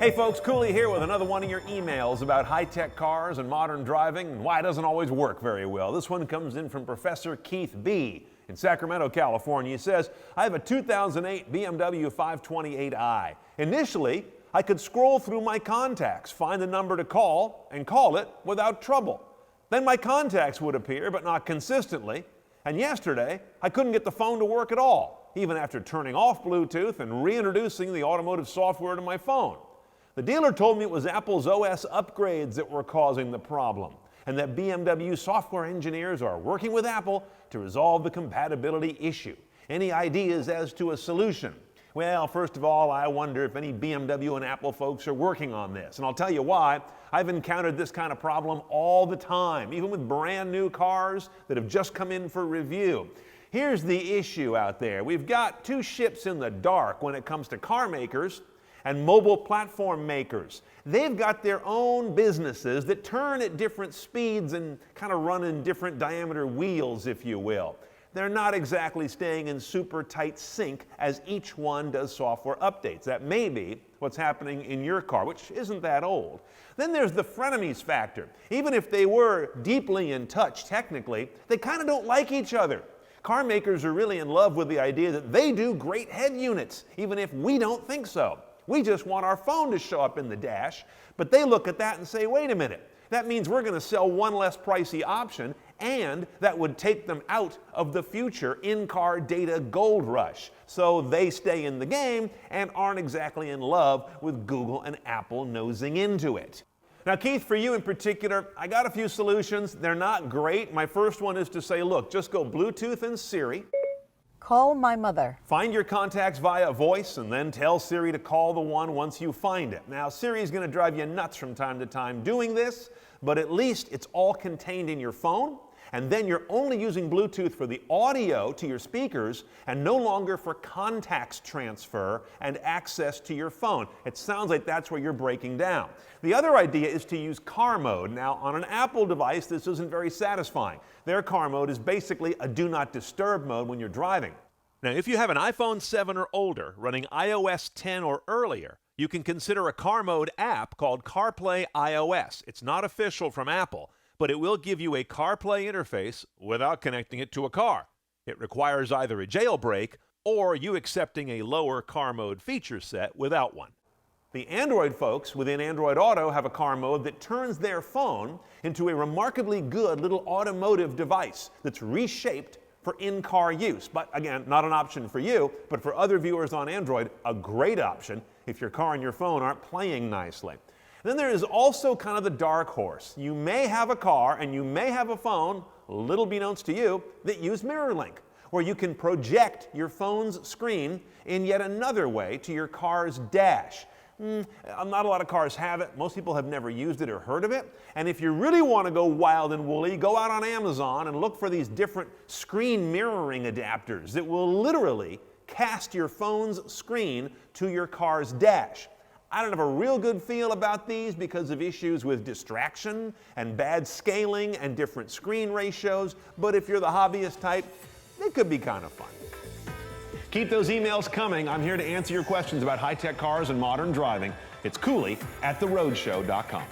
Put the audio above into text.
Hey folks, Cooley here with another one of your emails about high-tech cars and modern driving and why it doesn't always work very well. This one comes in from Professor Keith B. in Sacramento, California. He says, I have a 2008 BMW 528i. Initially, I could scroll through my contacts, find the number to call, and call it without trouble. Then my contacts would appear, but not consistently. And yesterday, I couldn't get the phone to work at all, even after turning off Bluetooth and reintroducing the automotive software to my phone. The dealer told me it was Apple's OS upgrades that were causing the problem, and that BMW software engineers are working with Apple to resolve the compatibility issue. Any ideas as to a solution? Well, first of all, I wonder if any BMW and Apple folks are working on this, and I'll tell you why. I've encountered this kind of problem all the time, even with brand new cars that have just come in for review. Here's the issue out there. We've got two ships in the dark when it comes to car makers and mobile platform makers. They've got their own businesses that turn at different speeds and kind of run in different diameter wheels, if you will. They're not exactly staying in super tight sync as each one does software updates. That may be what's happening in your car, which isn't that old. Then there's the frenemies factor. Even if they were deeply in touch technically, they kind of don't like each other. Car makers are really in love with the idea that they do great head units, even if we don't think so. We just want our phone to show up in the dash, but they look at that and say, wait a minute, that means we're going to sell one less pricey option, and that would take them out of the future in-car data gold rush. So they stay in the game and aren't exactly in love with Google and Apple nosing into it. Now, Keith, for you in particular, I got a few solutions. They're not great. My first one is to say, look, just go Bluetooth and Siri. Call my mother. Find your contacts via voice and then tell Siri to call the one once you find it. Now, Siri is going to drive you nuts from time to time doing this, but at least it's all contained in your phone, and then you're only using Bluetooth for the audio to your speakers and no longer for contacts transfer and access to your phone. It sounds like that's where you're breaking down. The other idea is to use car mode. Now, on an Apple device, this isn't very satisfying. Their car mode is basically a do not disturb mode when you're driving. Now, if you have an iPhone 7 or older running iOS 10 or earlier, you can consider a car mode app called CarPlay iOS. It's not official from Apple, but it will give you a CarPlay interface without connecting it to a car. It requires either a jailbreak or you accepting a lower car mode feature set without one. The Android folks within Android Auto have a car mode that turns their phone into a remarkably good little automotive device that's reshaped for in-car use. But again, not an option for you, but for other viewers on Android, a great option if your car and your phone aren't playing nicely. Then there is also kind of the dark horse. You may have a car and you may have a phone, little beknownst to you, that use Mirrorlink, where you can project your phone's screen in yet another way to your car's dash. Not a lot of cars have it. Most people have never used it or heard of it. And if you really want to go wild and woolly, go out on Amazon and look for these different screen mirroring adapters that will literally cast your phone's screen to your car's dash. I don't have a real good feel about these because of issues with distraction and bad scaling and different screen ratios, but if you're the hobbyist type, it could be kind of fun. Keep those emails coming. I'm here to answer your questions about high-tech cars and modern driving. It's Cooley at theroadshow.com.